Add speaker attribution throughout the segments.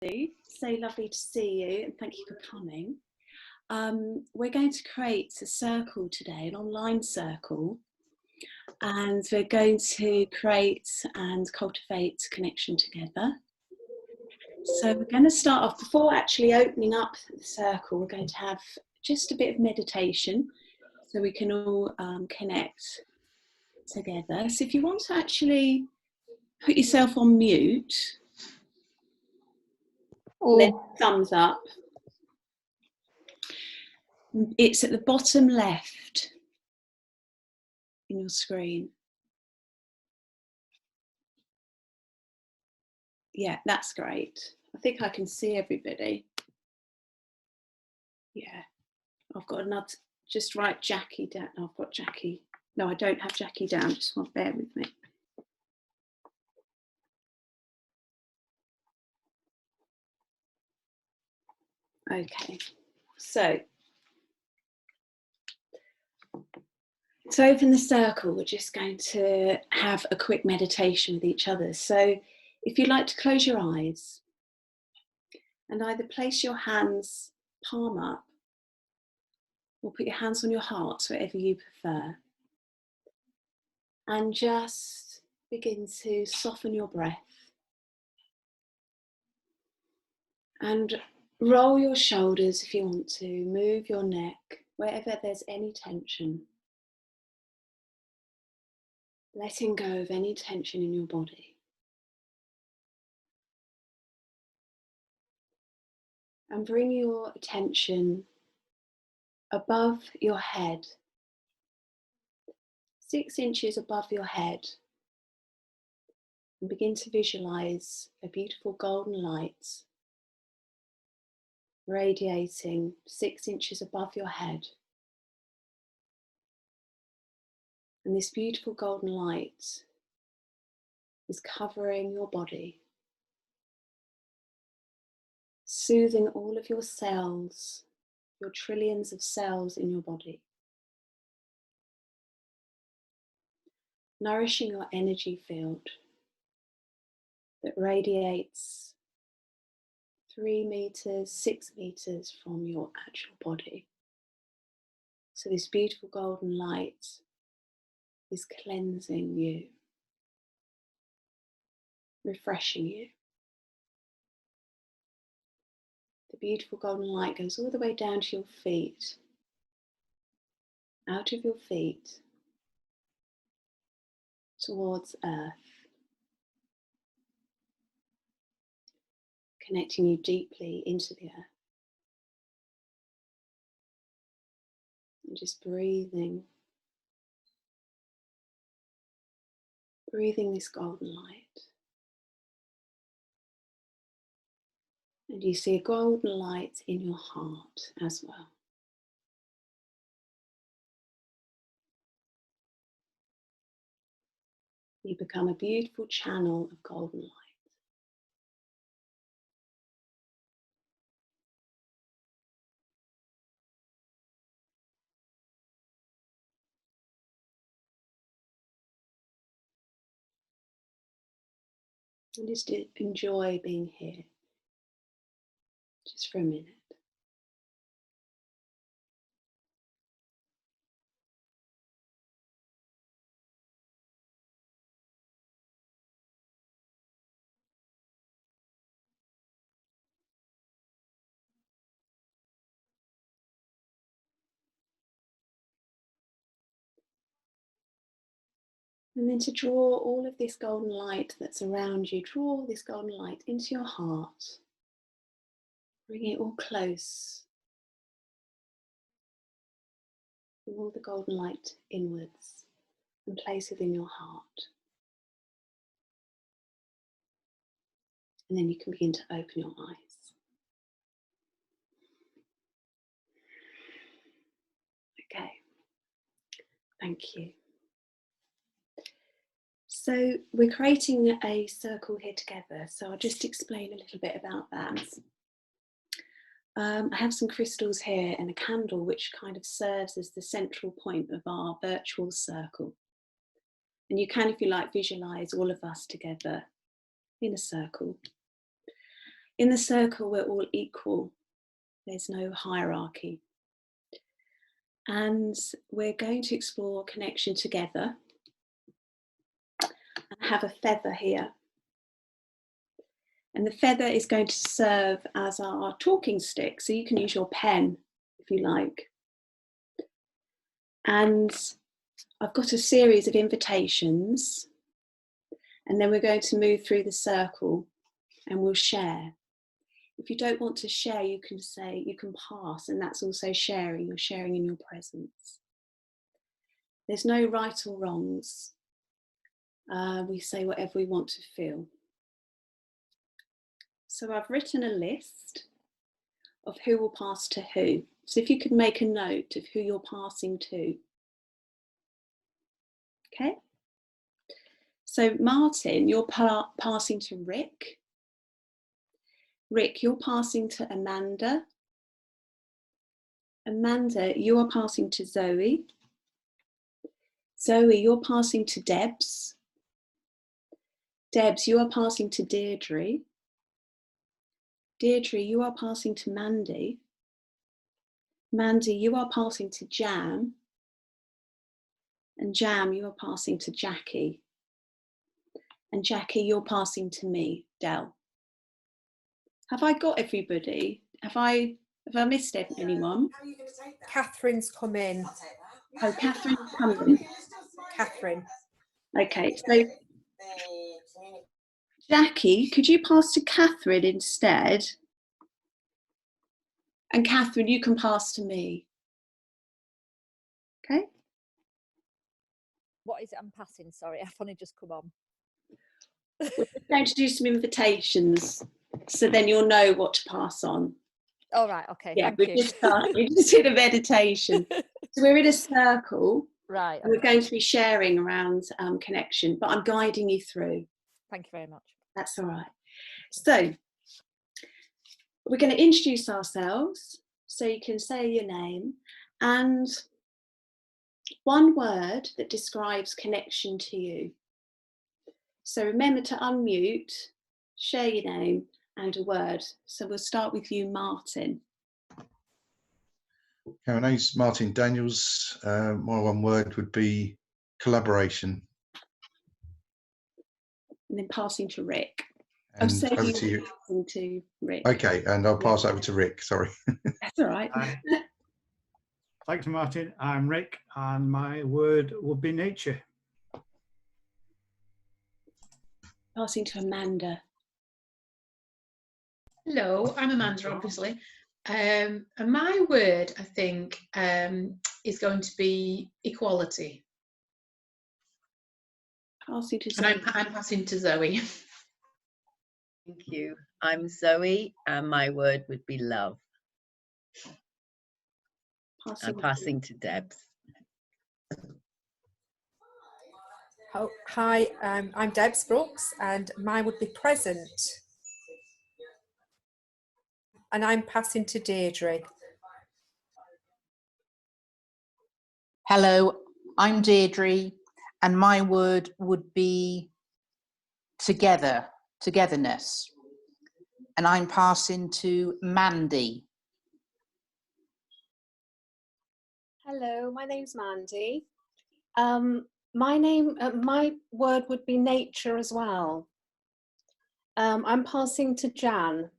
Speaker 1: So lovely to see you, and thank you for coming. We're going to create a circle today, an online circle, and we're going to create and cultivate connection together. So we're going to start off, before actually opening up the circle, we're going to have just a bit of meditation so we can all connect together. So if you want to actually put yourself on mute, let thumbs up. It's at the bottom left in your screen. Yeah, that's great. I think I can see everybody. Yeah, I've got another, just write Jackie down. I've got Jackie. No, I don't have Jackie down, just want to bear with me. Okay, so to open the circle, we're just going to have a quick meditation with each other. So if you'd like to close your eyes and either place your hands palm up or put your hands on your heart, whatever you prefer, and just begin to soften your breath and roll your shoulders if you want to, move your neck wherever there's any tension, letting go of any tension in your body. And bring your attention above your head, 6 inches above your head, and begin to visualize a beautiful golden light radiating 6 inches above your head. And this beautiful golden light is covering your body, soothing all of your cells, your trillions of cells in your body, nourishing your energy field that radiates 3 meters, 6 meters from your actual body. So this beautiful golden light is cleansing you, refreshing you. The beautiful golden light goes all the way down to your feet, out of your feet, towards earth, connecting you deeply into the earth. And just breathing this golden light. And you see a golden light in your heart as well. You become a beautiful channel of golden light. And just enjoy being here, just for a minute. And then to draw all of this golden light that's around you, draw this golden light into your heart. Bring it all close. Bring all the golden light inwards and place it in your heart. And then you can begin to open your eyes. Okay, thank you. So we're creating a circle here together, so I'll just explain a little bit about that. I have some crystals here and a candle which kind of serves as the central point of our virtual circle. And you can, if you like, visualize all of us together in a circle. In the circle, we're all equal. There's no hierarchy. And we're going to explore connection together. I have a feather here. And the feather is going to serve as our talking stick. So you can use your pen if you like. And I've got a series of invitations. And then we're going to move through the circle and we'll share. If you don't want to share, you can say, you can pass, and that's also sharing. You're sharing in your presence. There's no right or wrongs. We say whatever we want to feel. So I've written a list of who will pass to who. So if you could make a note of who you're passing to. Okay. So Martin, you're passing to Rick. Rick, you're passing to Amanda. Amanda, you are passing to Zoe. Zoe, you're passing to Debs. Debs, you are passing to Deirdre. Deirdre, you are passing to Mandy. Mandy, you are passing to Jam. And Jam, you are passing to Jackie. And Jackie, you're passing to me, Del. Have I got everybody? Have I missed anyone?
Speaker 2: Catherine's come in.
Speaker 1: Oh, Catherine's coming.
Speaker 2: Catherine.
Speaker 1: Okay, so Jackie, could you pass to Catherine instead? And Catherine, you can pass to me. Okay.
Speaker 3: What is it I'm passing? Sorry, I've only just come on.
Speaker 1: We're going to do some invitations, so then you'll know what to pass on.
Speaker 3: All right, okay.
Speaker 1: Yeah,
Speaker 3: thank
Speaker 1: we
Speaker 3: you.
Speaker 1: just did a meditation. So we're in a circle.
Speaker 3: Right. Okay.
Speaker 1: We're going to be sharing around connection, but I'm guiding you through.
Speaker 3: Thank you very much.
Speaker 1: That's all right. So we're going to introduce ourselves, so you can say your name and one word that describes connection to you. So remember to unmute, share your name and a word. So we'll start with you, Martin.
Speaker 4: Okay, my name's Martin Daniels. My one word would be collaboration.
Speaker 1: And then passing to Rick.
Speaker 4: And
Speaker 1: so
Speaker 4: over to you.
Speaker 1: Passing to Rick.
Speaker 4: Okay, and I'll pass over to Rick, sorry.
Speaker 1: That's all right.
Speaker 5: Thanks, Martin. I'm Rick, and my word would be nature.
Speaker 1: Passing to Amanda.
Speaker 6: Hello, I'm Amanda, obviously. And my word, I think, is going to be equality.
Speaker 1: Passing to
Speaker 6: and
Speaker 1: Zoe.
Speaker 6: I'm passing to Zoe.
Speaker 7: Thank you. I'm Zoe, and my word would be love. I'm passing to Debs.
Speaker 2: Oh, hi, I'm Debs Brooks, and mine would be present. And I'm passing to Deirdre.
Speaker 8: Hello, I'm Deirdre, and my word would be together, togetherness. And I'm passing to Mandy.
Speaker 9: Hello, my name's Mandy. My word would be nature as well. I'm passing to Jan.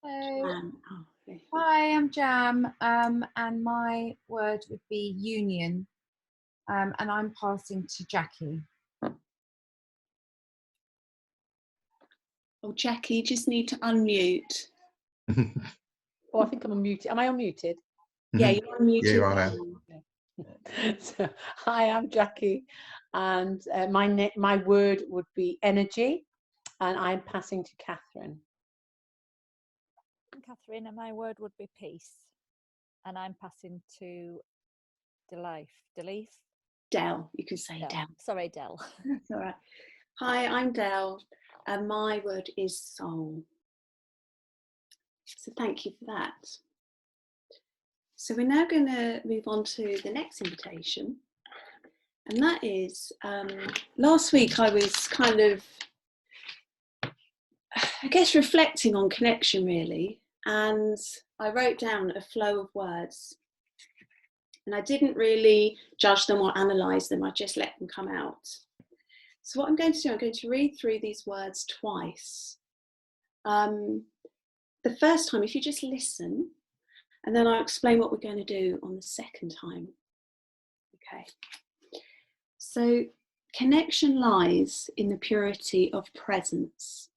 Speaker 10: Hello. Hi, I'm Jam, and my word would be union, and I'm passing to Jackie.
Speaker 1: Oh, Jackie, you just need to unmute.
Speaker 3: Oh, I think I'm unmuted. Am I unmuted?
Speaker 1: Yeah, you're unmuted.
Speaker 4: Yeah, you are now.
Speaker 3: So, hi, I'm Jackie, and my word would be energy, and I'm passing to Catherine.
Speaker 11: I'm Catherine, and my word would be peace, and I'm passing to Delyth.
Speaker 1: Del, you can say Del.
Speaker 11: Sorry, Del.
Speaker 1: That's all right. Hi, I'm Del, and my word is soul. So thank you for that. So we're now going to move on to the next invitation, And that is, last week I was kind of, I guess, reflecting on connection really, and I wrote down a flow of words, and I didn't really judge them or analyse them, I just let them come out. So what I'm going to do, I'm going to read through these words twice. The first time, if you just listen, and then I'll explain what we're going to do on the second time. Okay. So connection lies in the purity of presence.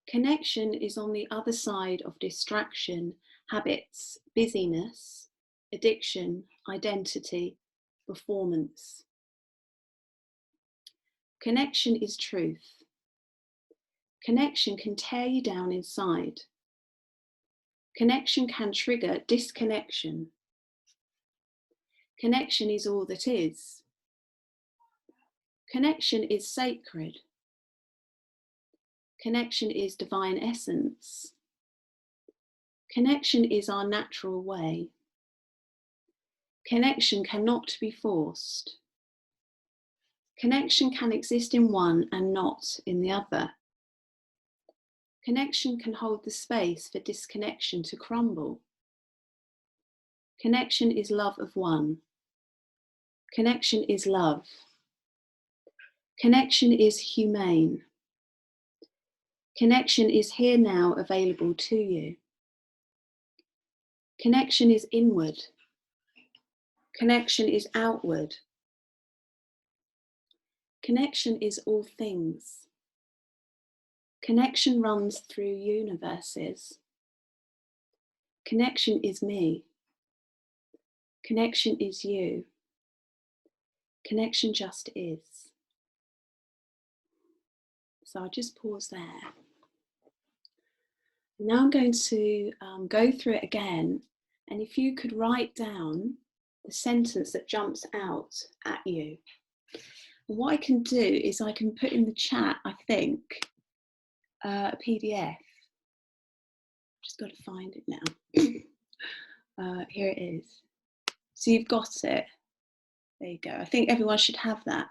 Speaker 1: Connection is on the other side of distraction, habits, busyness, addiction, identity, performance. Connection is truth. Connection can tear you down inside. Connection can trigger disconnection. Connection is all that is. Connection is sacred. Connection is divine essence. Connection is our natural way. Connection cannot be forced. Connection can exist in one and not in the other. Connection can hold the space for disconnection to crumble. Connection is love of one. Connection is love. Connection is humane. Connection is here now, available to you. Connection is inward. Connection is outward. Connection is all things. Connection runs through universes. Connection is me. Connection is you. Connection just is. So I'll just pause there. Now I'm going to go through it again, and if you could write down the sentence that jumps out at you. And what I can do is I can put in the chat, I think, a PDF. Just got to find it now. Here it is. So you've got it. There you go. I think everyone should have that.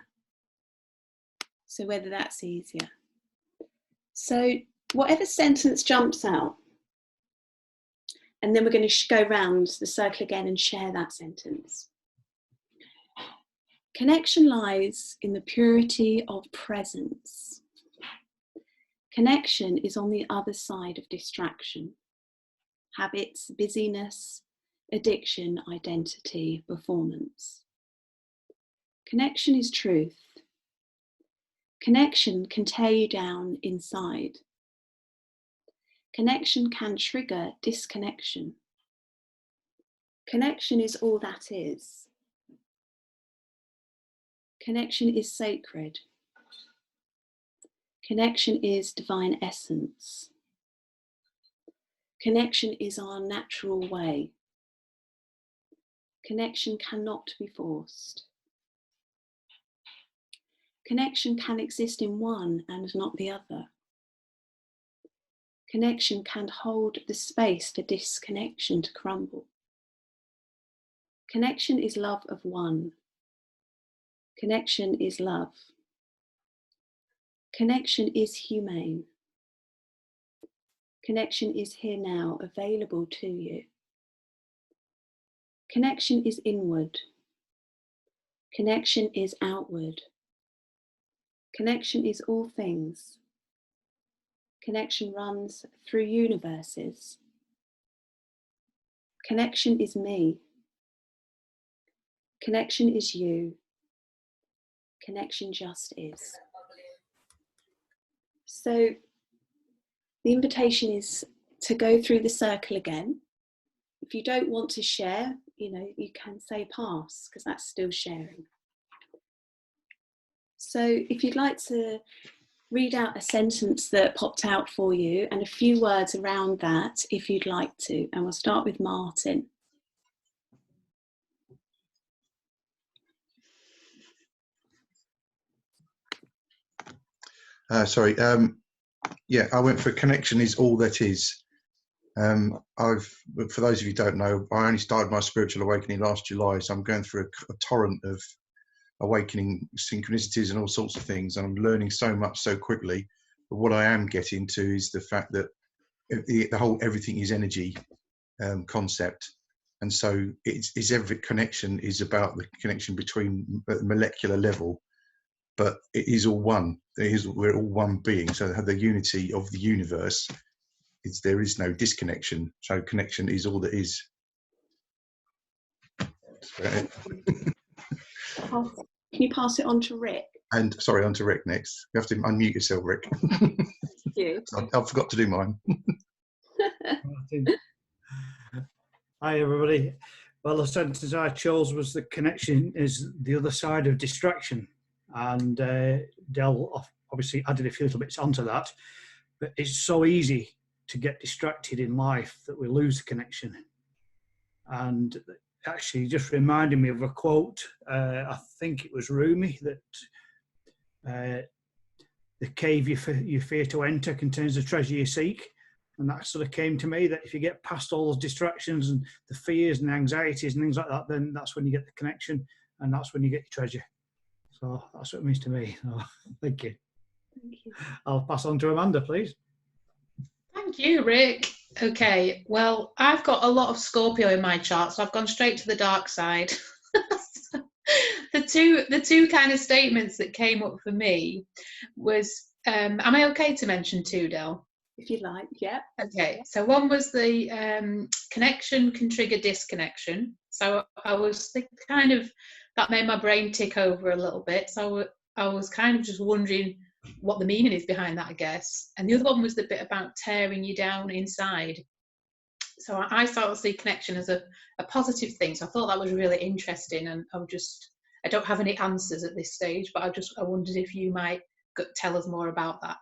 Speaker 1: So whether that's easier. So whatever sentence jumps out, and then we're going to go round the circle again and share that sentence. Connection lies in the purity of presence. Connection is on the other side of distraction, habits, busyness, addiction, identity, performance. Connection is truth. Connection can tear you down inside. Connection can trigger disconnection. Connection is all that is. Connection is sacred. Connection is divine essence. Connection is our natural way. Connection cannot be forced. Connection can exist in one and not the other. Connection can hold the space for disconnection to crumble. Connection is love of one. Connection is love. Connection is humane. Connection is here now, available to you. Connection is inward. Connection is outward. Connection is all things. Connection runs through universes. Connection is me. Connection is you. Connection just is. So the invitation is to go through the circle again. If you don't want to share, you can say pass, because that's still sharing. So if you'd like to read out a sentence that popped out for you and a few words around that, if you'd like to, and we'll start with Martin.
Speaker 4: Yeah, I went for connection is all that is. For those of you who don't know, I only started my spiritual awakening last July, so I'm going through a torrent of awakening synchronicities and all sorts of things, and I'm learning so much so quickly. But what I am getting to is the fact that the whole everything is energy concept, and so it's every connection is about the connection between at the molecular level, but it is all one. We're all one being. So the unity of the universe is, there is no disconnection. So connection is all that is.
Speaker 1: Can you pass it on to Rick?
Speaker 4: And sorry, on to Rick next. You have to unmute yourself, Rick.
Speaker 1: Thank you.
Speaker 4: I forgot to do mine.
Speaker 5: Hi everybody. Well, the sentence I chose was the connection is the other side of distraction, and Del obviously added a few little bits onto that, but it's so easy to get distracted in life that we lose the connection. And actually just reminded me of a quote, I think it was Rumi, that the cave you fear to enter contains the treasure you seek. And that sort of came to me, that if you get past all those distractions and the fears and anxieties and things like that, then that's when you get the connection, and that's when you get your treasure. So that's what it means to me. So, thank you.
Speaker 1: Thank you.
Speaker 5: I'll pass on to Amanda, please.
Speaker 6: Thank you, Rick. Okay, well, I've got a lot of Scorpio in my chart, so I've gone straight to the dark side. The two kind of statements that came up for me was, am I okay to mention two, Del?
Speaker 1: If you like, yeah.
Speaker 6: Okay, so one was the connection can trigger disconnection. So I was kind of, that made my brain tick over a little bit. So I was kind of just wondering what the meaning is behind that, I guess. And the other one was the bit about tearing you down inside. So I sort of see connection as a positive thing. So I thought that was really interesting, and I don't have any answers at this stage, but I wondered if you might tell us more about that.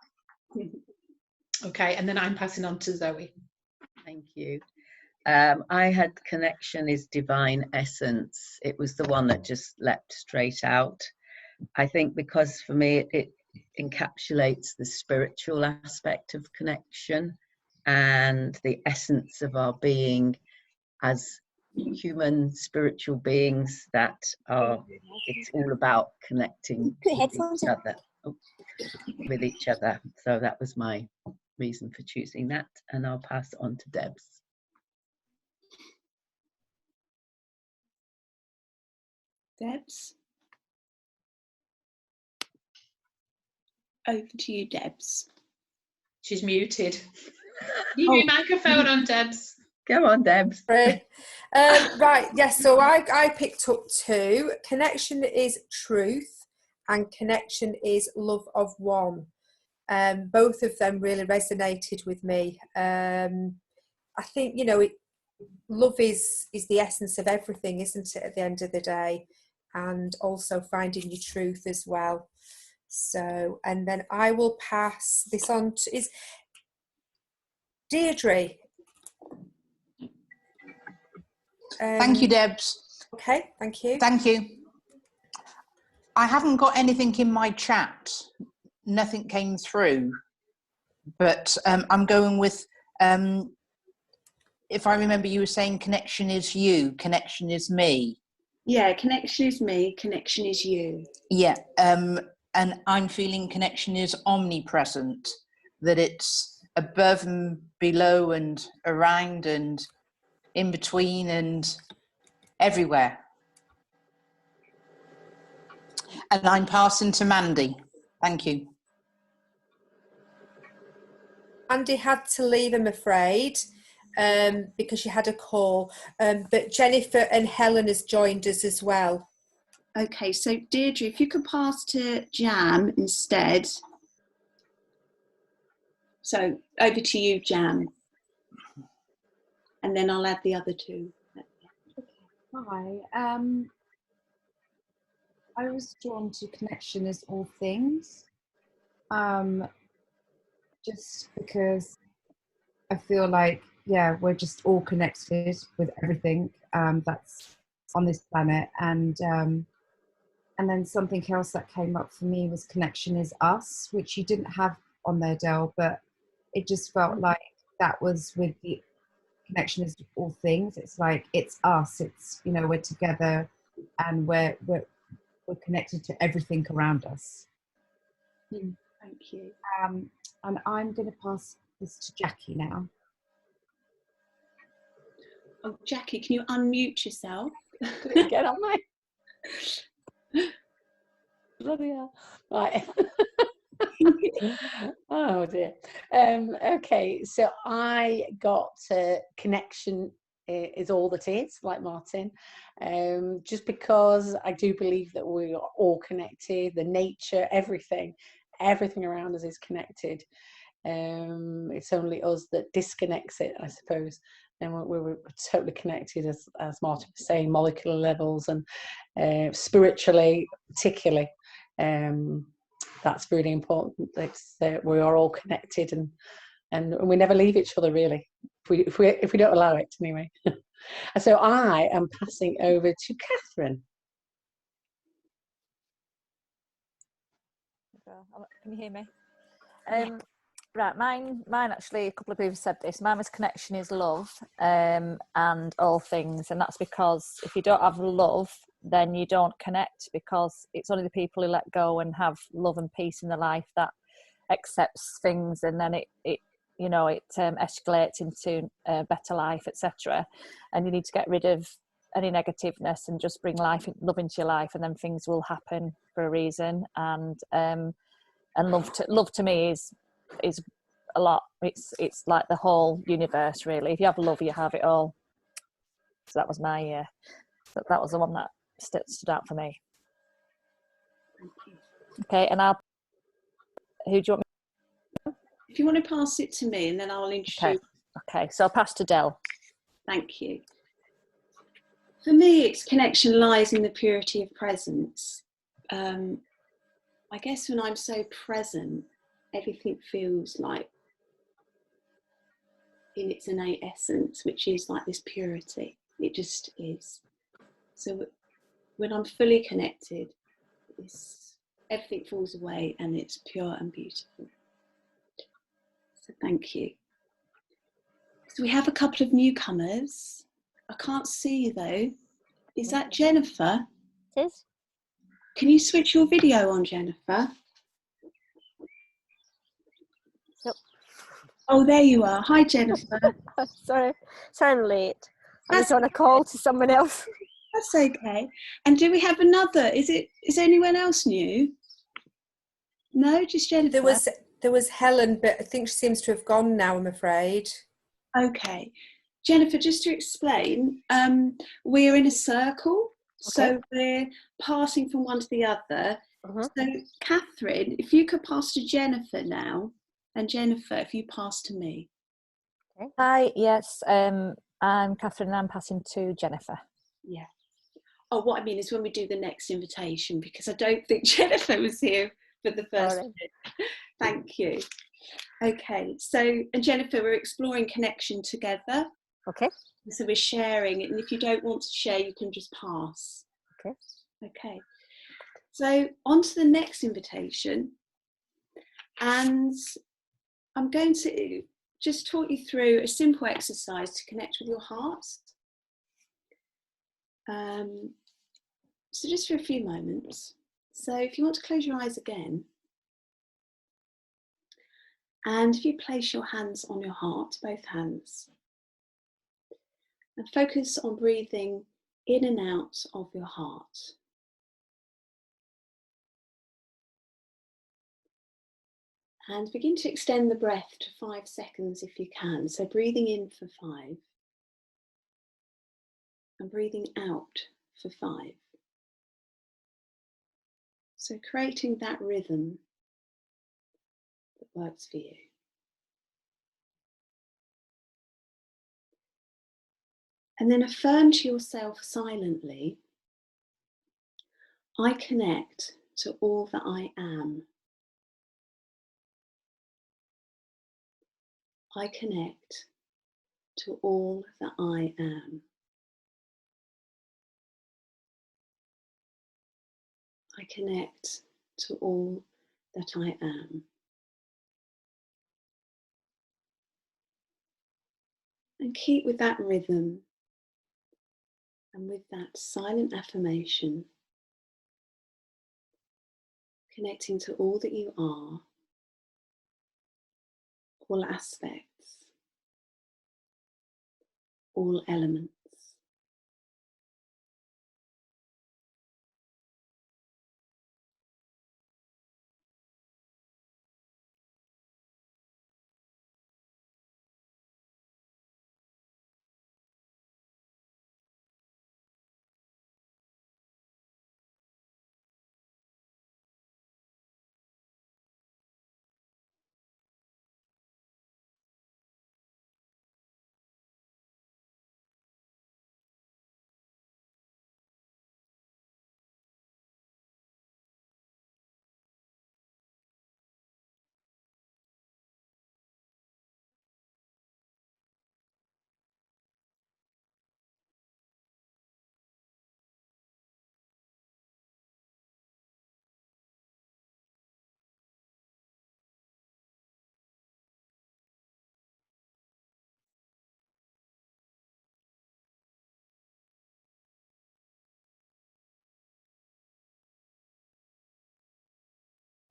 Speaker 6: Okay, and then I'm passing on to Zoe.
Speaker 7: Thank you. I had connection is divine essence. It was the one that just leapt straight out. I think because for me it encapsulates the spiritual aspect of connection and the essence of our being as human spiritual beings that are, it's all about connecting with each other. So that was my reason for choosing that, and I'll pass on to Debs.
Speaker 1: Debs? Over to you, Debs.
Speaker 6: She's muted. Leave your microphone on, Debs.
Speaker 7: Go on, Debs.
Speaker 2: Right, yes, so I picked up two. Connection is truth and connection is love of one. Both of them really resonated with me. I think, love is the essence of everything, isn't it, at the end of the day? And also finding your truth as well. So, and then I will pass this on to, is Deirdre.
Speaker 8: Thank you, Debs.
Speaker 2: Okay, thank you.
Speaker 8: Thank you. I haven't got anything in my chat. Nothing came through. But I'm going with, if I remember, you were saying connection is you, connection is me.
Speaker 1: Yeah, connection is me, connection is you.
Speaker 8: Yeah, and I'm feeling connection is omnipresent, that it's above and below and around and in between and everywhere. And I'm passing to Mandy. Thank you.
Speaker 2: Mandy had to leave, I'm afraid, because she had a call. But Jennifer and Helen has joined us as well.
Speaker 1: Okay, so Deirdre, if you could pass to Jam instead. So over to you, Jam. And then I'll add the other two.
Speaker 10: Hi. I was drawn to connection as all things. Just because I feel like, yeah, we're just all connected with everything that's on this planet. And then something else that came up for me was connection is us, which you didn't have on there, Del, but it just felt like that was with the connection is all things. It's like, it's us, it's, we're together, and we're we're connected to everything around us.
Speaker 1: Thank you.
Speaker 10: And I'm going to pass this to Jackie now.
Speaker 1: Oh, Jackie, can you unmute yourself?
Speaker 3: Get on my bloody hell. Right. Oh dear. Okay, so I got connection is all that is, like Martin, just because I do believe that we are all connected. The nature, everything around us is connected. It's only us that disconnects it, I suppose. And we're totally connected, as Martin was saying, molecular levels and spiritually, particularly. That's really important. It's, we are all connected, and we never leave each other, really, if we don't allow it anyway. So I am passing over to Catherine.
Speaker 11: Can you hear me? Right, mine actually, a couple of people said this. Mine was connection is love, and all things, and that's because if you don't have love, then you don't connect, because it's only the people who let go and have love and peace in their life that accepts things, and then it escalates into a better life, etc. And you need to get rid of any negativeness and just bring love into your life, and then things will happen for a reason. And love to me is a lot. It's like the whole universe, really. If you have love, you have it all. So that was my that was the one that stood out for me. Okay, and who do you want me?
Speaker 1: If you want to pass it to me, and then I'll introduce.
Speaker 11: Okay, so I'll pass to Del.
Speaker 1: Thank you. For me, its connection lies in the purity of presence. I guess when I'm so present, everything feels like in its innate essence, which is like this purity. It just is. So when I'm fully connected, everything falls away and it's pure and beautiful. So thank you. So we have a couple of newcomers. I can't see you though. Is that Jennifer?
Speaker 11: It is.
Speaker 1: Can you switch your video on, Jennifer?
Speaker 12: Yep.
Speaker 1: Oh, there you are. Hi, Jennifer.
Speaker 12: Sorry I'm late. I was on a call to someone else.
Speaker 1: That's okay. And do we have another? Is anyone else new? No, just Jennifer.
Speaker 2: There was Helen, but I think she seems to have gone now, I'm afraid.
Speaker 1: Okay. Jennifer, just to explain, we're in a circle. So we're passing from one to the other. So Catherine, if you could pass to Jennifer now, and Jennifer, if you pass to me.
Speaker 11: Okay. Hi, yes, I'm Catherine and I'm passing to Jennifer.
Speaker 1: Yeah. Oh, what I mean is when we do the next invitation, because I don't think Jennifer was here for the first bit. Thank you. Okay, so, and Jennifer, we're exploring connection together.
Speaker 11: Okay.
Speaker 1: So we're sharing, and if you don't want to share, you can just pass.
Speaker 11: Okay.
Speaker 1: Okay. So on to the next invitation. And I'm going to just talk you through a simple exercise to connect with your heart. So just for a few moments. So if you want to close your eyes again, and if you place your hands on your heart, both hands, and focus on breathing in and out of your heart. And begin to extend the breath to 5 seconds if you can. So breathing in for 5 and breathing out for 5. So creating that rhythm that works for you. And then affirm to yourself silently, I connect to all that I am. I connect to all that I am. I connect to all that I am. And keep with that rhythm and with that silent affirmation connecting to all that you are, all aspects, all elements.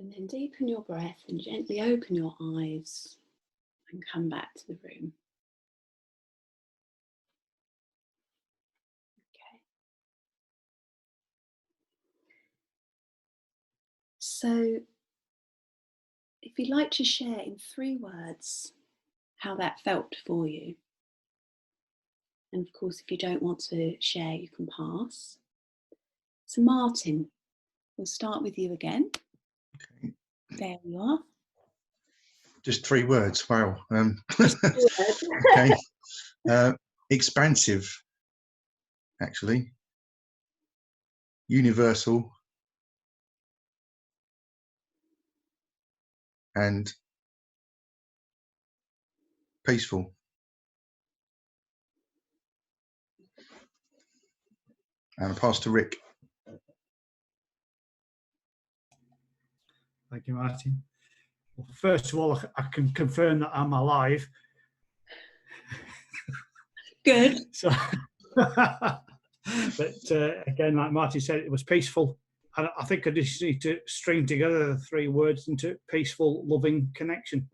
Speaker 1: And then deepen your breath and gently open your eyes and come back to the room. Okay. So, if you'd like to share in 3 words how that felt for you, and of course, if you don't want to share, you can pass. So, Martin, we'll start with you again.
Speaker 4: Okay.
Speaker 1: There you are.
Speaker 4: Just 3 words. Wow. Okay. Expansive, actually. Universal. And peaceful. And I pass to Rick.
Speaker 5: Thank you, Martin. Well, first of all, I can confirm that I'm alive.
Speaker 1: Good.
Speaker 5: So, but again, like Martin said, it was peaceful. And I think I just need to string together the 3 words into peaceful, loving connection.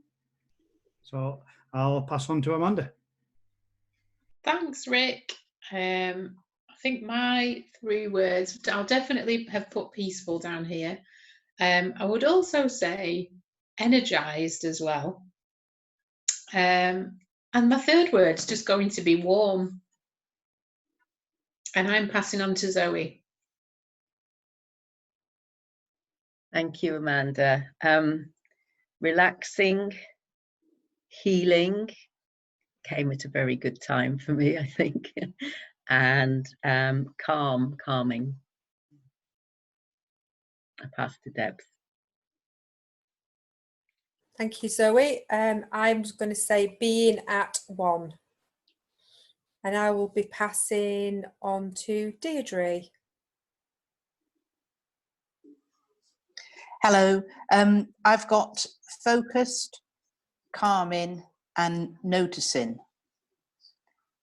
Speaker 5: So I'll pass on to Amanda.
Speaker 6: Thanks, Rick. I think my 3 words, I'll definitely have put peaceful down here. I would also say energized as well. And my 3rd word's just going to be warm. And I'm passing on to Zoe.
Speaker 7: Thank you, Amanda. Relaxing, healing came at a very good time for me, I think. And calming. I pass to Debs.
Speaker 2: Thank you, Zoe. I'm just going to say being at one. And I will be passing on to Deirdre.
Speaker 8: Hello. I've got focused, calming, and noticing.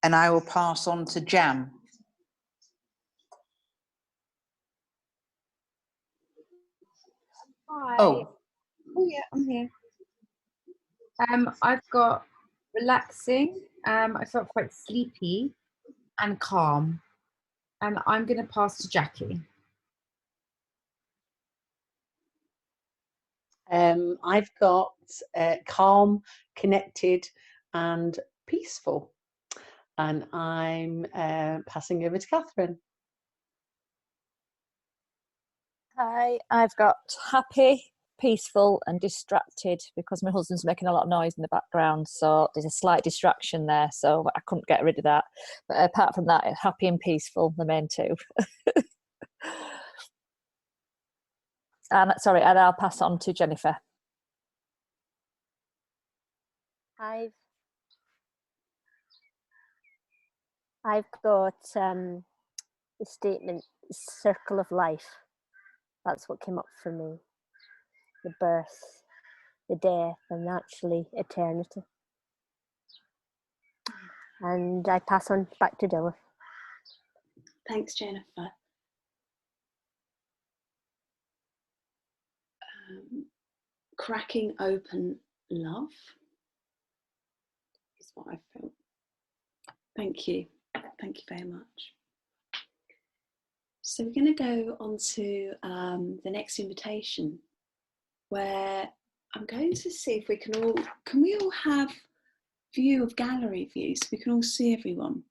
Speaker 8: And I will pass on to Jam.
Speaker 10: Hi.
Speaker 8: Oh,
Speaker 10: Oh yeah, I'm here. I've got relaxing. I felt quite sleepy and calm. And I'm going to pass to Jackie.
Speaker 3: I've got calm, connected, and peaceful. And I'm passing over to Catherine.
Speaker 11: Hi, I've got happy, peaceful, and distracted because my husband's making a lot of noise in the background. So there's a slight distraction there. So I couldn't get rid of that. But apart from that, happy and peaceful, the main 2. And I'll pass on to Jennifer.
Speaker 12: I've got the statement circle of life. That's what came up for me. The birth, the death, and actually eternity. And I pass on back to Delyth.
Speaker 1: Thanks, Jennifer. cracking open love is what I felt. Thank you. Thank you very much. So we're going to go on to the next invitation, where I'm going to see if we can we all have view of gallery view so we can all see everyone.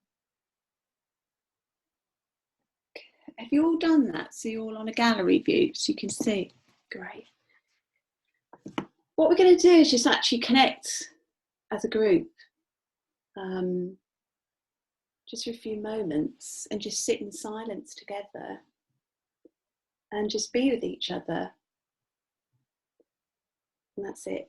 Speaker 1: Have you all done that? So you're all on a gallery view so you can see. Great. What we're going to do is just actually connect as a group, just for a few moments, and just sit in silence together and just be with each other. And that's it.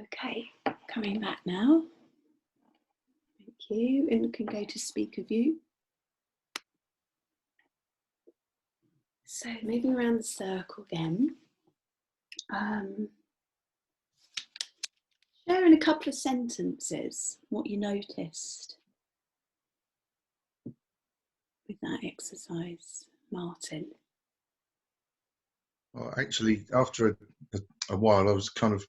Speaker 1: Okay, coming back now. Thank you. And we can go to speaker view. So moving around the circle again. Share in a couple of sentences what you noticed with that exercise, Martin.
Speaker 4: Well, actually, after a while, I was kind of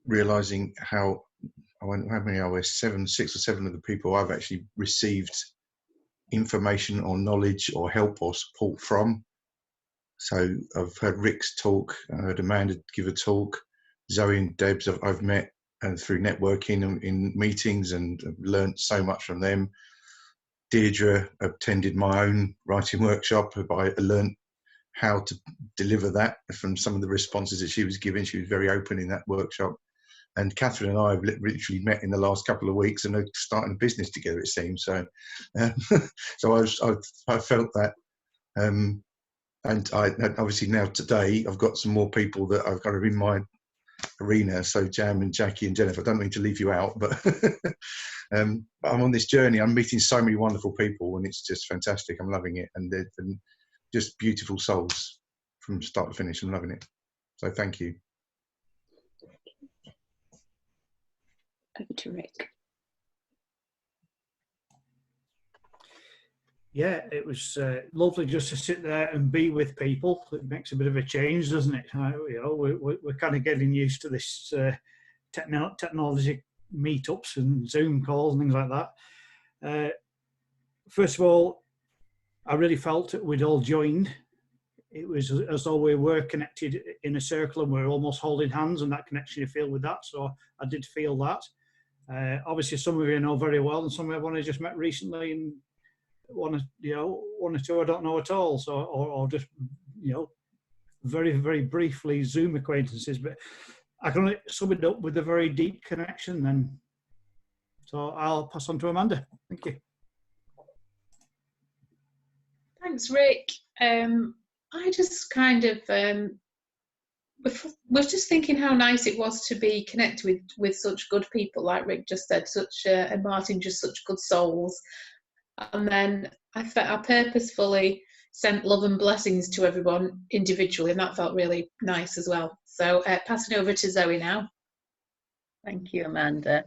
Speaker 4: realizing how many I was, 6 or 7 of the people I've actually received information or knowledge or help or support from. So I've heard Rick's talk, I heard Amanda give a talk, Zoe and Debs I've met and through networking and in meetings, and I've learned so much from them. Deirdre attended my own writing workshop. I learned how to deliver that from some of the responses that she was giving. She was very open in that workshop. And Catherine and I have literally met in the last couple of weeks and are starting a business together, it seems. So, so I felt that. And I obviously now today I've got some more people that I've kind of in my arena. So Jam and Jackie and Jennifer, I don't mean to leave you out, but I'm on this journey. I'm meeting so many wonderful people, and it's just fantastic. I'm loving it, and they're just beautiful souls from start to finish. I'm loving it. So thank you.
Speaker 1: Over to Rick.
Speaker 5: Yeah, it was lovely just to sit there and be with people. It makes a bit of a change, doesn't it? You know, we're kind of getting used to this technology meetups and Zoom calls and things like that. First of all, I really felt we'd all joined. It was as though we were connected in a circle and we were almost holding hands, and that connection you feel with that. So I did feel that. Obviously, some of you know very well, and some of you I just met recently, and one or two I don't know at all. So, or just very, very briefly Zoom acquaintances. But I can only sum it up with a very deep connection. Then, so I'll pass on to Amanda. Thank you.
Speaker 6: Thanks, Rick. I just kind of was just thinking how nice it was to be connected with such good people, like Rick just said, and Martin, just such good souls. And then I purposefully sent love and blessings to everyone individually, and that felt really nice as well. So passing over to Zoe now.
Speaker 7: Thank you, Amanda.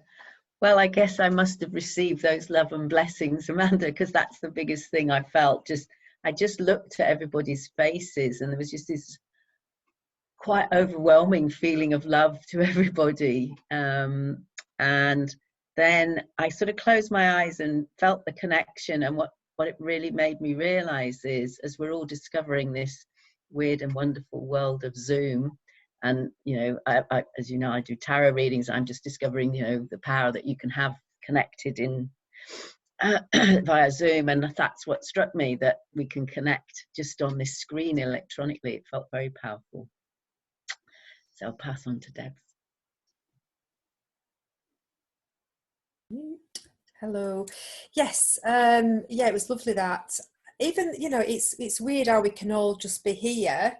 Speaker 7: Well, I guess I must have received those love and blessings, Amanda, because that's the biggest thing I felt. I just looked at everybody's faces, and there was just this quite overwhelming feeling of love to everybody. And then I sort of closed my eyes and felt the connection. And what it really made me realize is, as we're all discovering this weird and wonderful world of Zoom, and I as you know, I do tarot readings. I'm just discovering the power that you can have connected in via Zoom, and that's what struck me, that we can connect just on this screen electronically. It felt very powerful. So I'll pass on to Deb.
Speaker 2: Hello. Yes, yeah, it was lovely that. Even, it's weird how we can all just be here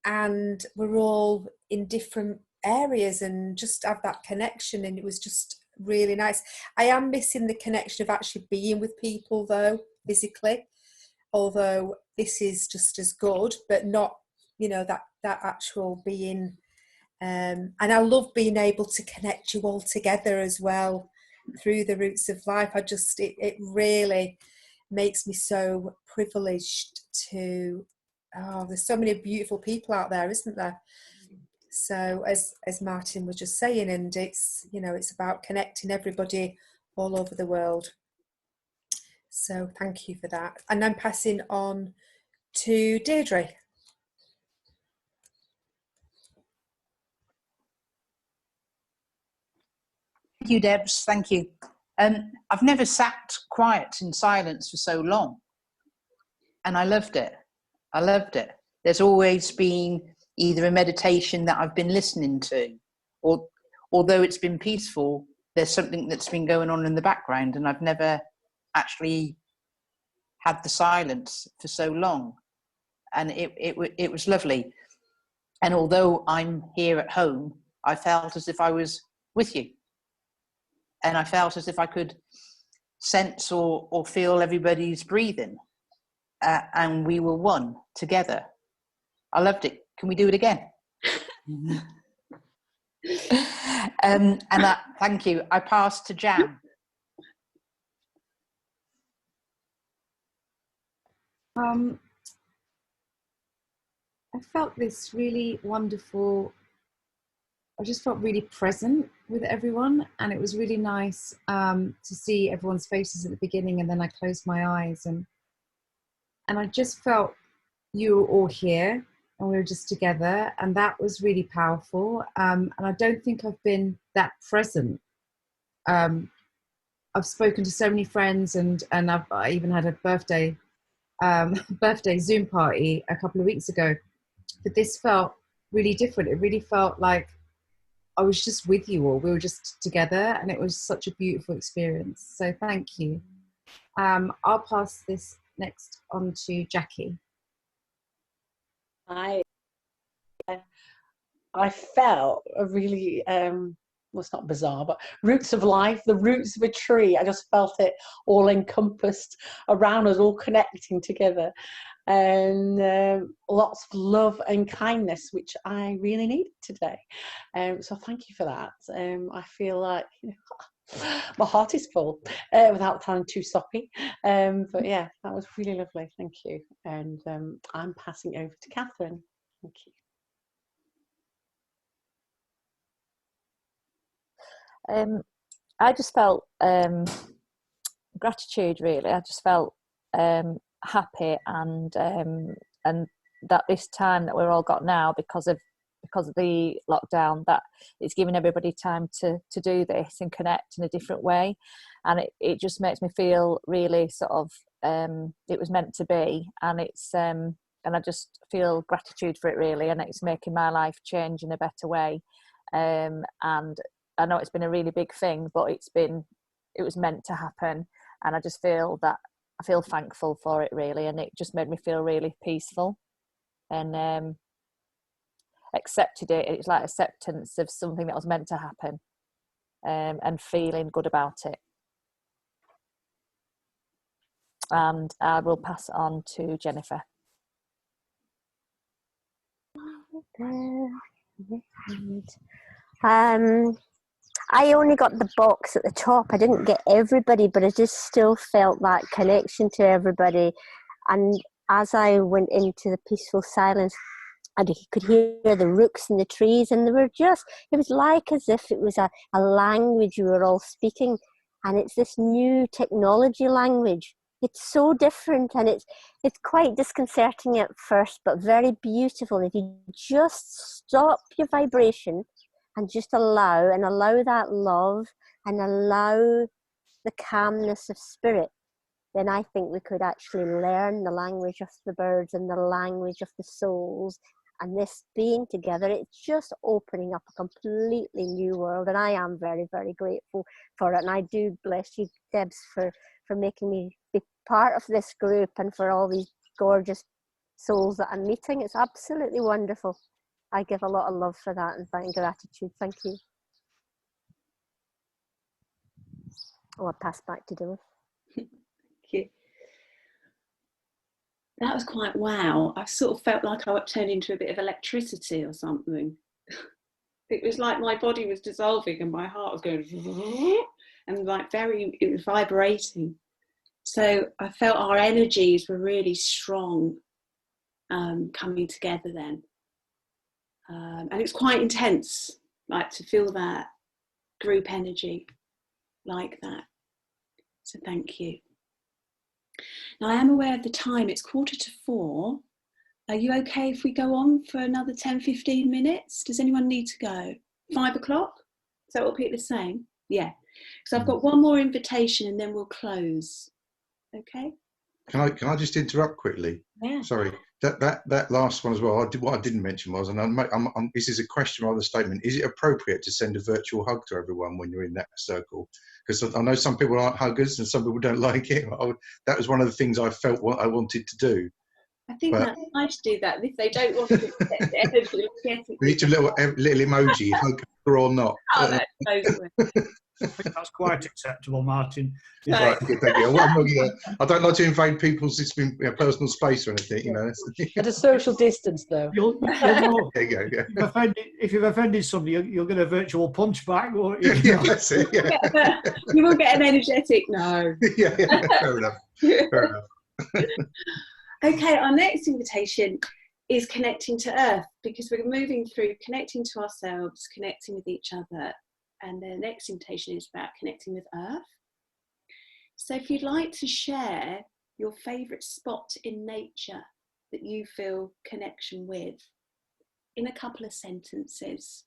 Speaker 2: and we're all in different areas and just have that connection, and it was just really nice. I am missing the connection of actually being with people though, physically, although this is just as good, but not, that actual being. And I love being able to connect you all together as well through the roots of life. It really makes me so privileged to, there's so many beautiful people out there, isn't there? So as Martin was just saying, and it's about connecting everybody all over the world. So thank you for that. And I'm passing on to Deirdre.
Speaker 8: Thank you, Debs. Thank you. I've never sat quiet in silence for so long, and I loved it. I loved it. There's always been either a meditation that I've been listening to, or although it's been peaceful, there's something that's been going on in the background, and I've never actually had the silence for so long, and it was lovely. And although I'm here at home, I felt as if I was with you. And I felt as if I could sense or feel everybody's breathing. And we were one together. I loved it. Can we do it again? Thank you. I pass to Jan.
Speaker 10: I felt this really wonderful, I just felt really present with everyone, and it was really nice to see everyone's faces at the beginning, and then I closed my eyes and I just felt you were all here and we were just together, and that was really powerful. And I don't think I've been that present. I've spoken to so many friends, and I even had a birthday Zoom party a couple of weeks ago, but this felt really different. It really felt like I was just with you all. We were just together, and it was such a beautiful experience. So thank you. I'll pass this next on to Jackie.
Speaker 3: I felt a really, well, it's not bizarre, but roots of life, the roots of a tree. I just felt it all encompassed around us, all connecting together. And lots of love and kindness, which I really needed today. So thank you for that. I feel like my heart is full without sounding too soppy. But yeah, that was really lovely. Thank you. And I'm passing over to Catherine. Thank you.
Speaker 11: I just felt gratitude, really. I just felt happy, and that this time that we're all got now, because of the lockdown, that it's giving everybody time to do this and connect in a different way, and it just makes me feel really sort of it was meant to be, and it's and I just feel gratitude for it, really, and it's making my life change in a better way. And I know it's been a really big thing, but it was meant to happen, and I just feel thankful for it, really, and it just made me feel really peaceful, and accepted it. It's like acceptance of something that was meant to happen, and feeling good about it. And I will pass it on to Jennifer.
Speaker 12: I only got the box at the top. I didn't get everybody, but I just still felt that connection to everybody. And as I went into the peaceful silence, I could hear the rooks in the trees, and it was like as if it was a language we were all speaking, and it's this new technology language. It's so different, and it's quite disconcerting at first, but very beautiful. If you just stop your vibration and just allow that love and allow the calmness of spirit, then I think we could actually learn the language of the birds and the language of the souls. And this being together, it's just opening up a completely new world. And I am very, very grateful for it. And I do bless you, Debs, for making me be part of this group, and for all these gorgeous souls that I'm meeting. It's absolutely wonderful. I give a lot of love for that and gratitude. Thank you. I'll pass back to Delyth.
Speaker 1: Thank you. That was quite wow. I sort of felt like I turned into a bit of electricity or something. It was like my body was dissolving and my heart was going and it was vibrating. So I felt our energies were really strong coming together then. And it's quite intense, like to feel that group energy like that. So thank you. Now I am aware of the time, it's 3:45. Are you okay if we go on for another 10-15 minutes? Does anyone need to go? 5 o'clock? Is that what people are saying? Yeah. So I've got one more invitation and then we'll close. Okay?
Speaker 4: Can I just interrupt quickly?
Speaker 1: Yeah.
Speaker 4: Sorry. That last one as well. What I didn't mention was, and this is a question rather than a statement, is it appropriate to send a virtual hug to everyone when you're in that circle? Because I know some people aren't huggers and some people don't like it. That was one of the things I felt what I wanted to do.
Speaker 1: I think that's nice to do that. If they don't want to get the energy,
Speaker 4: we need a little emoji, hug or not.
Speaker 1: Oh, that's so good.
Speaker 5: I think that's quite acceptable, Martin.
Speaker 4: Right, okay, thank you. I don't like to invade people's personal space or anything, you know.
Speaker 3: At a social distance, though.
Speaker 5: You'll know.
Speaker 4: There you go. Yeah.
Speaker 5: If you've offended somebody, you'll get a virtual punch back, won't you?
Speaker 4: Yeah, that's it. Yeah.
Speaker 1: You will get an energetic no.
Speaker 4: Yeah, fair enough. Fair enough.
Speaker 1: Okay, our next invitation is connecting to Earth, because we're moving through connecting to ourselves, connecting with each other, and the next invitation is about connecting with Earth. So if you'd like to share your favourite spot in nature that you feel connection with in a couple of sentences.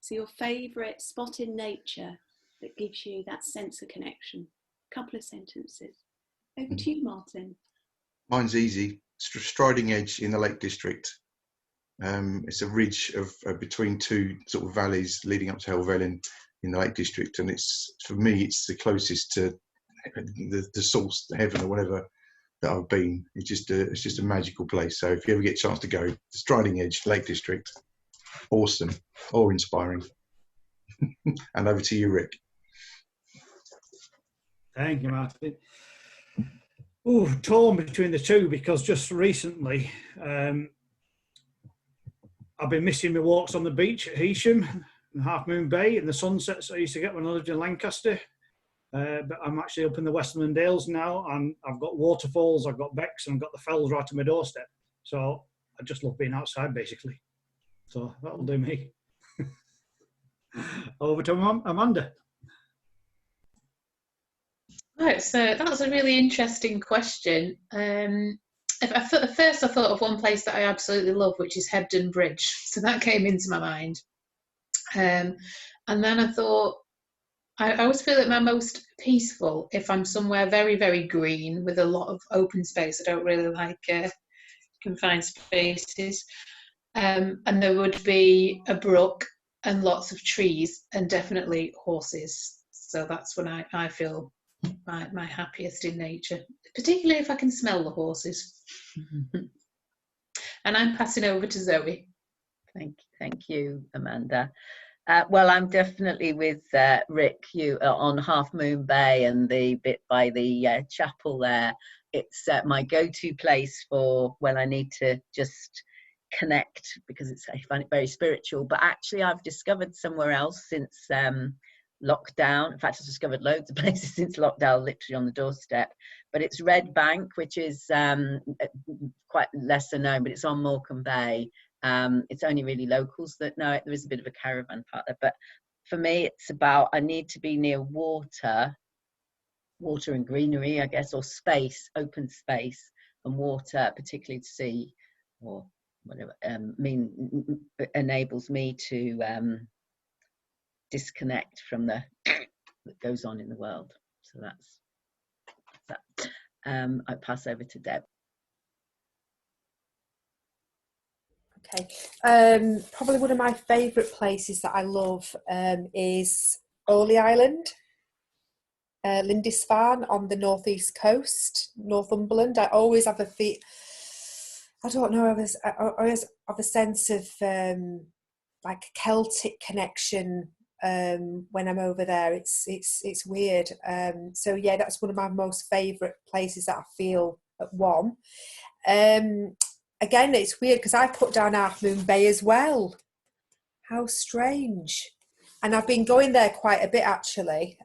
Speaker 1: So your favourite spot in nature that gives you that sense of connection. A couple of sentences. Over to you, Martin.
Speaker 4: Mine's easy. Striding Edge in the Lake District. It's a ridge of between two sort of valleys leading up to Helvellyn in the Lake District, and it's, for me, it's the closest to the source, the heaven or whatever that I've been. It's just a magical place. So if you ever get a chance to go, Striding Edge, Lake District, awesome, awe-inspiring. And over to you, Rick.
Speaker 5: Thank you, Martin. Oh, torn between the two, because just recently I've been missing my walks on the beach at Heysham and Half Moon Bay and the sunsets I used to get when I lived in Lancaster. But I'm actually up in the Westmoreland Dales now, and I've got waterfalls, I've got becks, and I've got the fells right on my doorstep. So I just love being outside, basically. So that'll do me. Over to Amanda.
Speaker 6: Right, so that's a really interesting question. At first I thought of one place that I absolutely love, which is Hebden Bridge. So that came into my mind. And then I thought, I always feel like I'm most peaceful if I'm somewhere very, very green with a lot of open space. I don't really like confined spaces. And there would be a brook and lots of trees and definitely horses. So that's when I feel my happiest in nature, particularly if I can smell the horses. And I'm passing over to Zoe.
Speaker 7: Thank you, Amanda. Well, I'm definitely with Rick. You on Half Moon Bay and the bit by the chapel there. It's my go-to place for when I need to just connect, because I find it very spiritual. But actually, I've discovered somewhere else since lockdown. In fact, I've discovered loads of places since lockdown, literally on the doorstep. But it's Red Bank, which is quite lesser known, but it's on Morecambe Bay. It's only really locals that know it. There is a bit of a caravan part there, but for me, it's about, I need to be near water and greenery, I guess, or space, open space and water, particularly to see, or whatever, enables me to disconnect from the that goes on in the world. So that's that. I pass over to Deb.
Speaker 2: Okay, probably one of my favourite places that I love is Orley Island, Lindisfarne on the northeast coast, Northumberland. I always have I don't know, I always have a sense of like a Celtic connection when I'm over there. It's weird. So yeah, that's one of my most favourite places that I feel at one. Again, it's weird because I put down Half Moon Bay as well. How strange. And I've been going there quite a bit actually.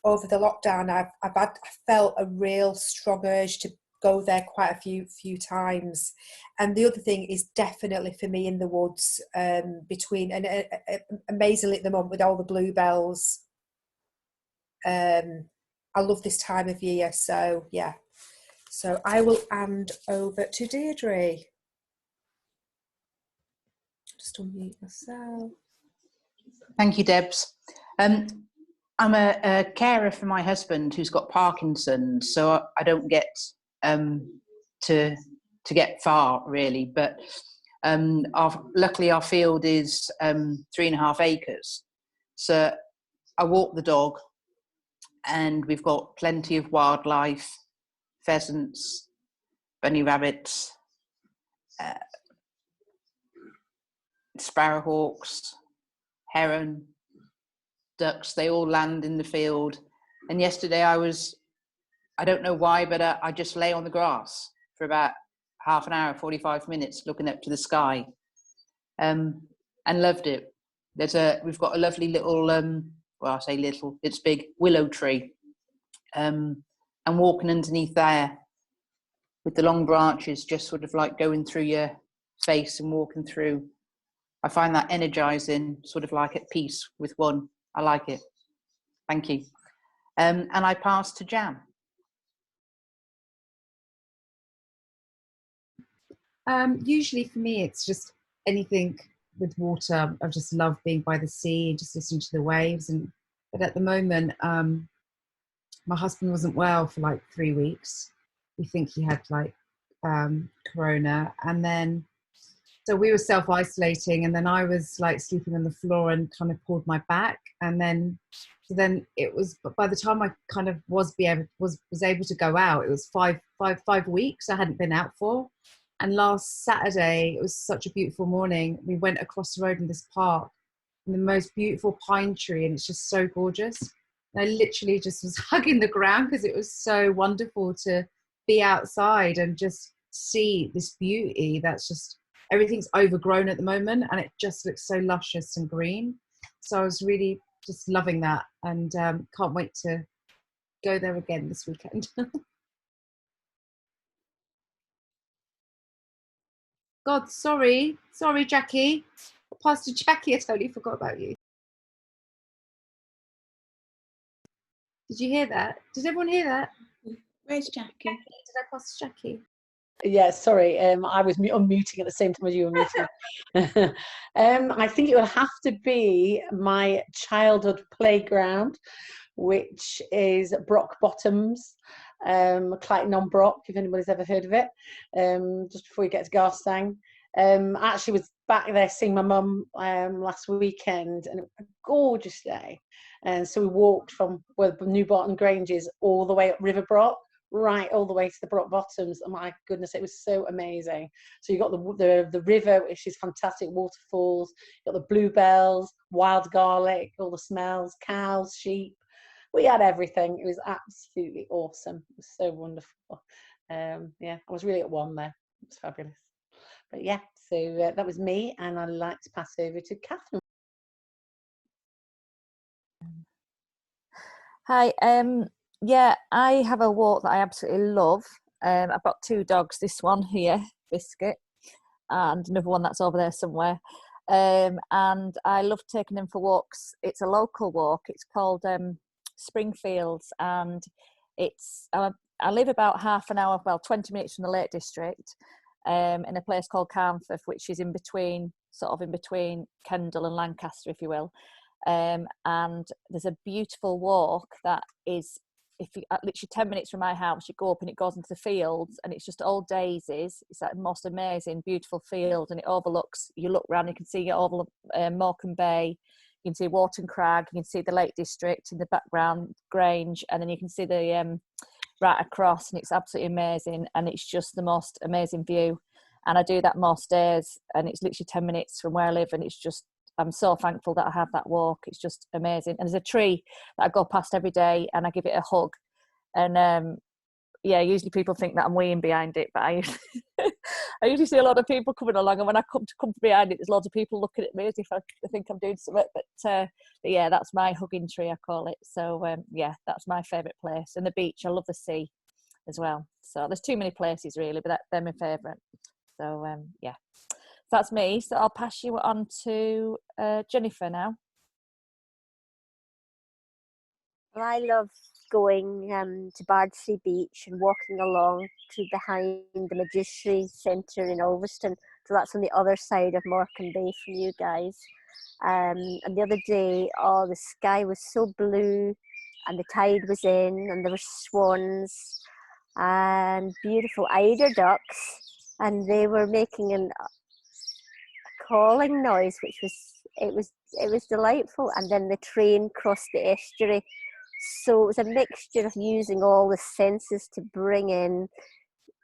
Speaker 2: Over the lockdown, I felt a real strong urge to go there quite a few times. And the other thing is definitely for me in the woods, between, and amazingly at the moment with all the bluebells. I love this time of year, so yeah. So I will hand over to Deirdre. Just unmute myself.
Speaker 8: Thank you, Debs. I'm a carer for my husband who's got Parkinson's, so I don't get to get far really. But luckily our field is 3.5 acres, so I walk the dog, and we've got plenty of wildlife. Pheasants, bunny rabbits, sparrowhawks, heron, ducks. They all land in the field. And yesterday I don't know why, but I just lay on the grass for about half an hour, 45 minutes, looking up to the sky, and loved it. We've got a lovely little, well, I say little, it's big, willow tree, and walking underneath there with the long branches just sort of like going through your face and walking through. I find that energizing, sort of like at peace with one. I like it. Thank you. And I pass to Jan.
Speaker 10: Usually for me, it's just anything with water. I just love being by the sea and just listening to the waves. But at the moment, my husband wasn't well for like 3 weeks. We think he had like corona, and then so we were self-isolating, and then I was like sleeping on the floor and kind of pulled my back, and then it was, but by the time I kind of was able to go out, it was 5 weeks I hadn't been out for. And last Saturday, it was such a beautiful morning. We went across the road in this park, in the most beautiful pine tree, and it's just so gorgeous. And I literally just was hugging the ground because it was so wonderful to be outside and just see this beauty. That's just, everything's overgrown at the moment, and it just looks so luscious and green. So I was really just loving that, and can't wait to go there again this weekend. God, sorry, Jackie. Pastor Jackie, I totally forgot about you. Did you hear that? Did everyone hear that?
Speaker 1: Where's Jackie?
Speaker 10: Did I pass Jackie?
Speaker 3: Yeah, sorry, I was unmuting at the same time as you were muting. I think it will have to be my childhood playground, which is Brock Bottoms, Clayton on Brock, if anybody's ever heard of it, just before you get to Garstang. I actually was back there seeing my mum last weekend, and it was a gorgeous day. And so we walked from where New Barton Grange is all the way up River Brock, right all the way to the Brock Bottoms. Oh my goodness, it was so amazing. So you got the river, which is fantastic, waterfalls, you got the bluebells, wild garlic, all the smells, cows, sheep. We had everything. It was absolutely awesome. It was so wonderful. Yeah, I was really at one there. It was fabulous. But yeah, so that was me, and I'd like to pass over to Catherine.
Speaker 11: Hi, yeah, I have a walk that I absolutely love. I've got 2 dogs, this one here, Biscuit, and another one that's over there somewhere. And I love taking them for walks. It's a local walk. It's called Springfields, and it's I live about half an hour, well, 20 minutes from the Lake District, in a place called Carnforth, which is in between Kendal and Lancaster, if you will. And there's a beautiful walk that is, if you literally 10 minutes from my house, you go up and it goes into the fields, and it's just all daisies. It's that most amazing, beautiful field, and it overlooks. You look around, you can see over Morecambe Bay, you can see Wharton Crag, you can see the Lake District in the background, Grange, and then you can see the right across, and it's absolutely amazing, and it's just the most amazing view. And I do that most days, and it's literally 10 minutes from where I live, and it's just, I'm so thankful that I have that walk. It's just amazing. And there's a tree that I go past every day, and I give it a hug. And yeah, usually people think that I'm weeing behind it, but I usually see a lot of people coming along, and when I come behind it, there's loads of people looking at me as if I think I'm doing something. But yeah, that's my hugging tree, I call it. So yeah, that's my favourite place. And the beach, I love the sea as well. So there's too many places really, but they're my favourite. So yeah. That's me. So I'll pass you on to Jennifer now.
Speaker 12: Well, I love going to Bardsley Beach and walking along to behind the Magistry Centre in Ulverston. So that's on the other side of Morecambe Bay from you guys. And the other day, the sky was so blue, and the tide was in, and there were swans and beautiful eider ducks, and they were making a calling noise, which was delightful. And then the train crossed the estuary, so it was a mixture of using all the senses to bring in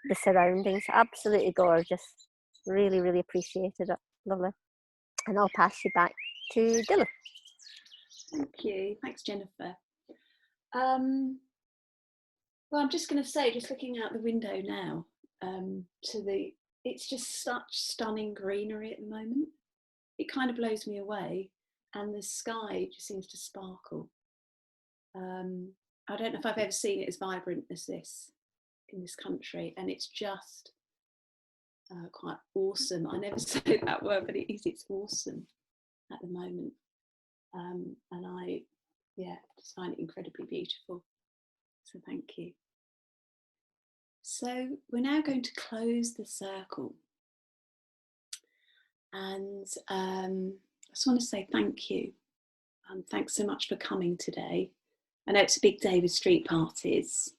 Speaker 12: the surroundings. Absolutely gorgeous. Really, really appreciated it. Lovely. And I'll pass you back to Delyth.
Speaker 1: Thank you. Thanks, Jennifer. Well, I'm just going to say, just looking out the window now, it's just such stunning greenery at the moment. It kind of blows me away, and the sky just seems to sparkle. I don't know if I've ever seen it as vibrant as this in this country, and it's just quite awesome. I never say that word, but it's awesome at the moment. And I just find it incredibly beautiful. So thank you. So we're now going to close the circle. And I just want to say thank you. Thanks so much for coming today. I know it's a big day with street parties,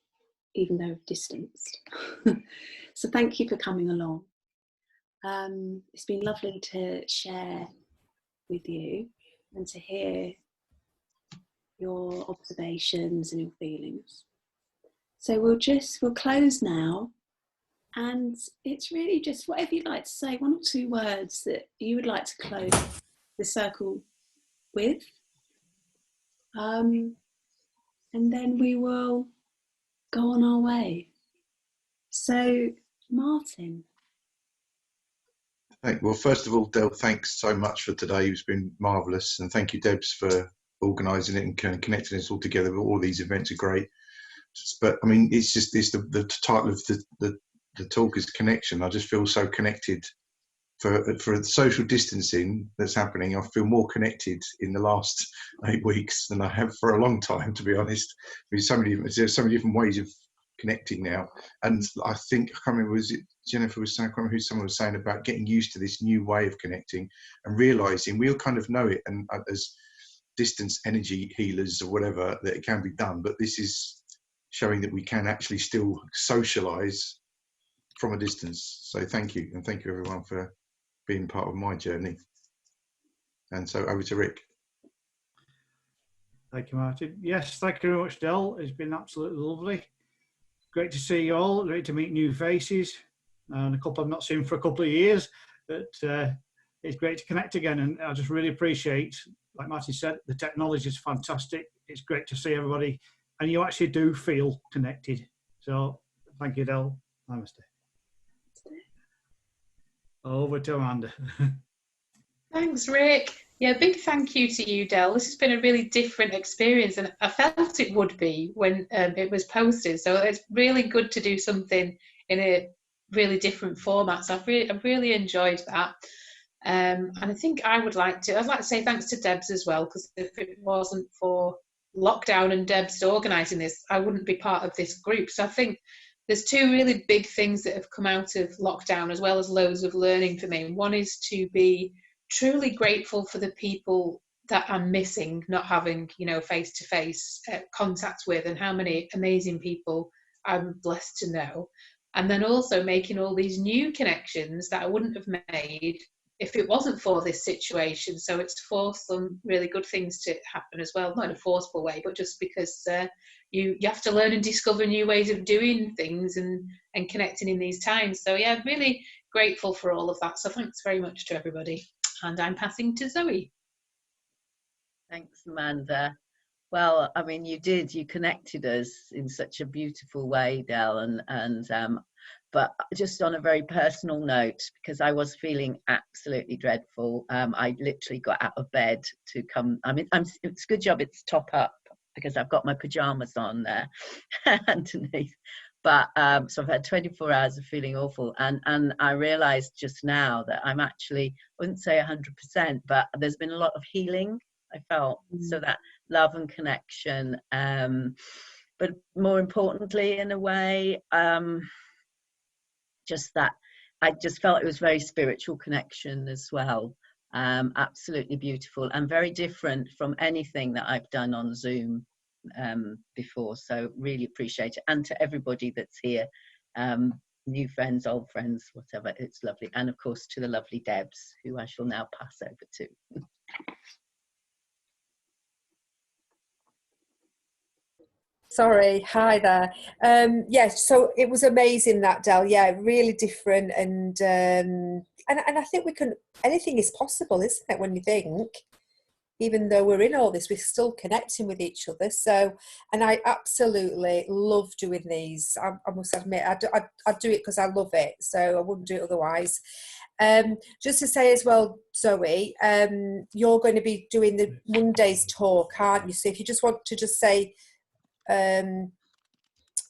Speaker 1: even though distanced. So thank you for coming along. It's been lovely to share with you and to hear your observations and your feelings. So we'll close now, and it's really just whatever you'd like to say, 1 or 2 words that you would like to close the circle with. And then we will go on our way. So, Martin.
Speaker 4: Well, first of all, Del, thanks so much for today. It's been marvellous. And thank you, Debs, for organising it and connecting us all together. All these events are great. But, I mean, the title of the talk is connection. I just feel so connected for the social distancing that's happening, I feel more connected in the last 8 weeks than I have for a long time, to be honest. There's so many different ways of connecting now. And I think, I can't remember, was it Jennifer was saying, I can't remember who someone was saying about getting used to this new way of connecting and realizing we all kind of know it, and as distance energy healers or whatever, that it can be done, but this is showing that we can actually still socialize from a distance. So thank you, and thank you everyone for being part of my journey. And so over to Rick.
Speaker 5: Thank you, Martin. Yes, thank you very much, Del. It's been absolutely lovely. Great to see you all. Great to meet new faces, and a couple I've not seen for a couple of years. But it's great to connect again, and I just really appreciate, like Martin said, the technology is fantastic. It's great to see everybody, and you actually do feel connected. So thank you, Del. Namaste. Over to Amanda.
Speaker 6: Thanks, Rick. Yeah, big thank you to you, Del. This has been a really different experience, and I felt it would be when it was posted. So it's really good to do something in a really different format. So I've really enjoyed that. And I think I'd like to say thanks to Debs as well, because if it wasn't for lockdown and Debs organising this, I wouldn't be part of this group. So I think there's two really big things that have come out of lockdown, as well as loads of learning for me. One is to be truly grateful for the people that I'm missing, not having, face-to-face contact with, and how many amazing people I'm blessed to know. And then also making all these new connections that I wouldn't have made if it wasn't for this situation. So it's forced some really good things to happen as well, not in a forceful way, but just because you have to learn and discover new ways of doing things and connecting in these times. So yeah, really grateful for all of that. So thanks very much to everybody. And I'm passing to Zoe.
Speaker 7: Thanks, Amanda. Well, I mean, you connected us in such a beautiful way, Del, but just on a very personal note, because I was feeling absolutely dreadful. I literally got out of bed to come. I mean, it's a good job it's top up, because I've got my pajamas on there underneath. But so I've had 24 hours of feeling awful, and I realized just now that I'm actually, I wouldn't say 100%, but there's been a lot of healing I felt. So that love and connection, but more importantly, in a way, just that I just felt it was very spiritual connection as well. Absolutely beautiful, and very different from anything that I've done on Zoom before. So really appreciate it, and to everybody that's here, new friends, old friends, whatever, it's lovely. And of course to the lovely Debs, who I shall now pass over to.
Speaker 2: Sorry, hi there. Yes, so it was amazing, that, Del. Yeah, really different, and I think anything is possible, isn't it, when you think, even though we're in all this, we're still connecting with each other. So, and I absolutely love doing these. I must admit, I do it because I love it, so I wouldn't do it otherwise. Just to say as well, Zoe, you're going to be doing the Mondays talk, aren't you? So if you just want to just say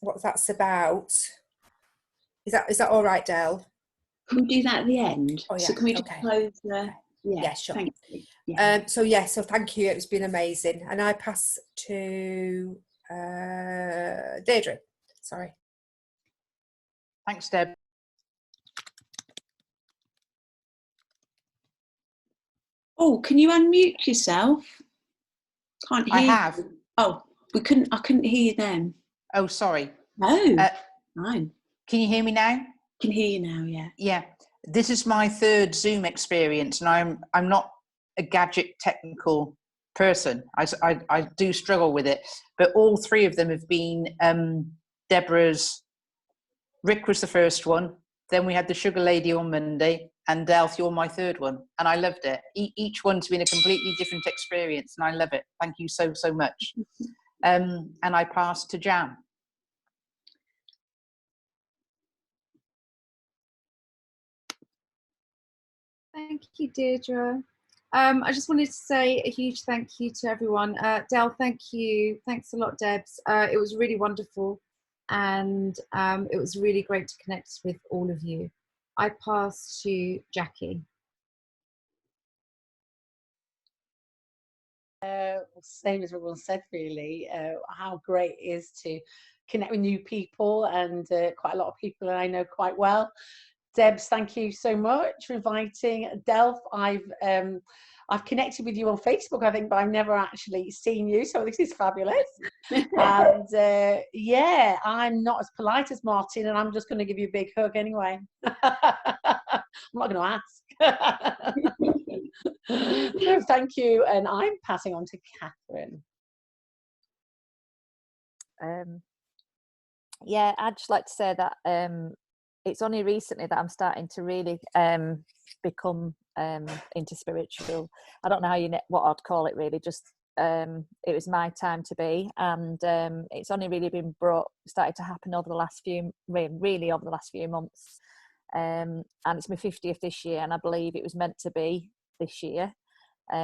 Speaker 2: what that's about, is that all right, Del?
Speaker 1: Can we do that at the end?
Speaker 2: Oh, yeah.
Speaker 1: So can we just close the...
Speaker 2: Yeah, sure.
Speaker 1: Thank you. Yeah.
Speaker 2: So thank you. It's been amazing. And I pass to Deirdre. Sorry.
Speaker 8: Thanks, Deb.
Speaker 1: Oh, can you unmute yourself? Can't hear.
Speaker 8: I have.
Speaker 1: You. Oh, I couldn't hear you then.
Speaker 8: Oh, sorry.
Speaker 1: No. Fine.
Speaker 8: Can you hear me now?
Speaker 1: Can hear you now. Yeah.
Speaker 8: Yeah. This is my third Zoom experience, and I'm not a gadget technical person. I do struggle with it, but all three of them have been Deborah's. Rick was the first one, then we had the Sugar Lady on Monday, and Delyth, you're my third one, and I loved it. Each one's been a completely different experience, and I love it. Thank you so much. And I pass to Jan.
Speaker 10: Thank you, Deirdre. I just wanted to say a huge thank you to everyone. Del, thank you. Thanks a lot, Debs. It was really wonderful, and it was really great to connect with all of you. I pass to Jackie.
Speaker 3: Same as everyone said, really, how great it is to connect with new people, and quite a lot of people that I know quite well. Debs, thank you so much for inviting. Delyth, I've connected with you on Facebook, I think, but I've never actually seen you, so this is fabulous. And yeah, I'm not as polite as Martin, and I'm just going to give you a big hug anyway. I'm not going to ask. No, thank you, and I'm passing on to Catherine.
Speaker 11: Yeah, I'd just like to say that it's only recently that I'm starting to really become into spiritual. I don't know what I'd call it, really. Just it was my time to be, and it's only really been started to happen over the last few, really over the last few months. And it's my 50th this year, and I believe it was meant to be this year.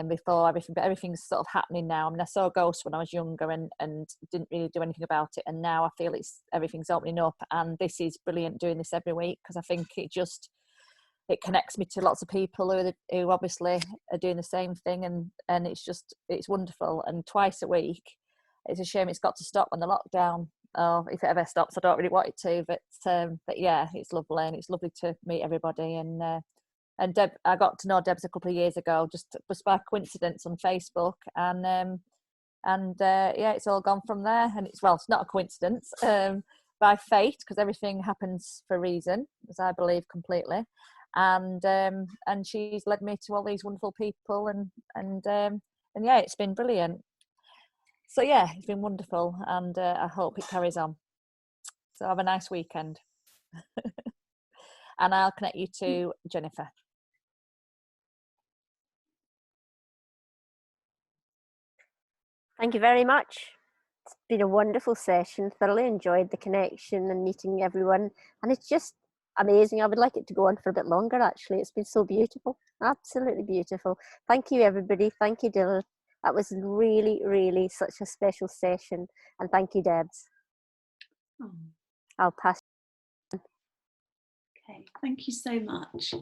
Speaker 11: Before everything, but everything's sort of happening now. I mean, I saw a ghost when I was younger and didn't really do anything about it, and now I feel everything's opening up, and this is brilliant doing this every week, because I think it connects me to lots of people who obviously are doing the same thing, and it's wonderful. And twice a week. It's a shame it's got to stop when the lockdown, or if it ever stops. I don't really want it to, but yeah, it's lovely, and it's lovely to meet everybody. And Deb, I got to know Debs a couple of years ago, just by coincidence on Facebook, and yeah, it's all gone from there. And it's not a coincidence, by fate, because everything happens for a reason, as I believe completely. And she's led me to all these wonderful people, and yeah, it's been brilliant. So yeah, it's been wonderful, and I hope it carries on. So have a nice weekend. And I'll connect you to Jennifer.
Speaker 12: Thank you very much. It's been a wonderful session. Thoroughly enjoyed the connection and meeting everyone. And it's just amazing. I would like it to go on for a bit longer, actually. It's been so beautiful. Absolutely beautiful. Thank you, everybody. Thank you, Delyth. That was really, really such a special session. And thank you, Debs.
Speaker 1: Oh.
Speaker 12: I'll pass.
Speaker 1: Okay, thank you so much.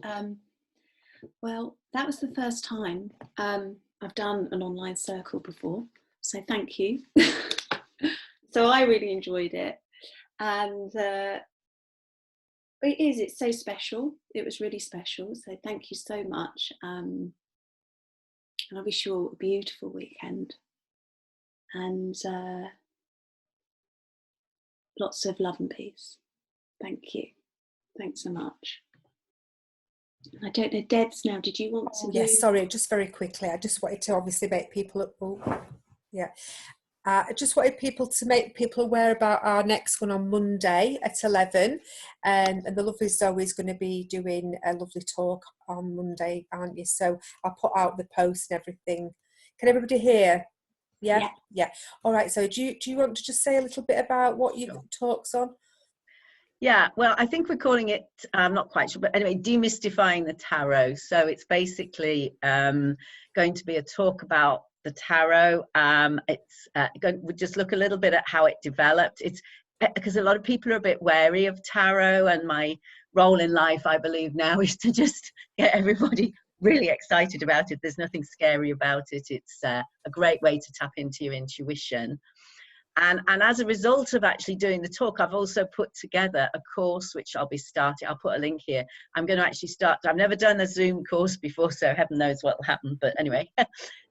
Speaker 1: Well, that was the first time I've done an online circle before, so thank you. So I really enjoyed it, and it's so special. It was really special, so thank you so much, and I wish you all a beautiful weekend, and lots of love and peace. Thank you. Thanks so much. I don't know, Debs, now, did you want to
Speaker 2: Yes, sorry, just very quickly. I just wanted to obviously make people, I just wanted to make people aware about our next one on Monday at 11. And the lovely Zoe is going to be doing a lovely talk on Monday, aren't you? So I'll put out the post and everything. Can everybody hear? Yeah? Yeah. All right, so do you want to just say a little bit about what your talk's on?
Speaker 7: Yeah, well, I think we're calling it, I'm not quite sure, but anyway, demystifying the tarot. So it's basically going to be a talk about the tarot. We'll just look a little bit at how it developed. It's because a lot of people are a bit wary of tarot, and my role in life, I believe now, is to just get everybody really excited about it. There's nothing scary about it. It's a great way to tap into your intuition. And as a result of actually doing the talk, I've also put together a course, which I'll be starting. I'll put a link here. I'm going to actually start. I've never done a Zoom course before, so heaven knows what will happen. But anyway,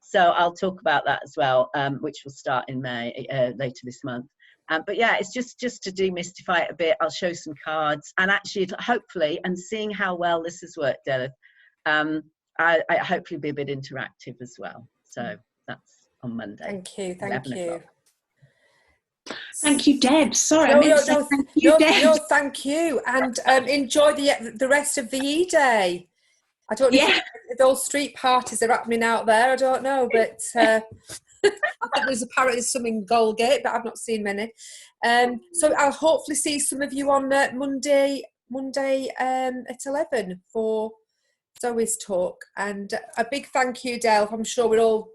Speaker 7: so I'll talk about that as well, which will start in May, later this month. But yeah, it's just to demystify it a bit. I'll show some cards, and actually, hopefully, and seeing how well this has worked, Delyth, I hopefully be a bit interactive as well. So that's on Monday.
Speaker 2: Thank you. Thank you.
Speaker 1: Thank you, Deb. Sorry, I meant to say thank you, Deb.
Speaker 2: No, thank you, and enjoy the rest of the E-Day. I don't know if those street parties are happening out there. I don't know, but I think there's apparently some in Goldgate, but I've not seen many. So I'll hopefully see some of you on Monday at 11 for Zoe's talk. And a big thank you, Delyth. I'm sure we're all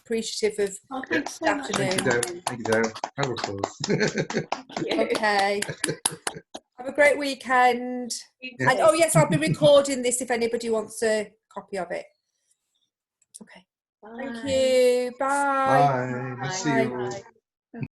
Speaker 2: appreciative of
Speaker 1: thanks so much.
Speaker 2: afternoon.
Speaker 4: Thank you, Dale. Of course.
Speaker 2: Okay. Have a great weekend.
Speaker 4: Yeah.
Speaker 2: And oh yes, I'll be recording this if anybody wants a copy of it. Okay.
Speaker 1: Bye.
Speaker 2: Thank you. Bye.
Speaker 4: Bye. See you all.
Speaker 1: Bye.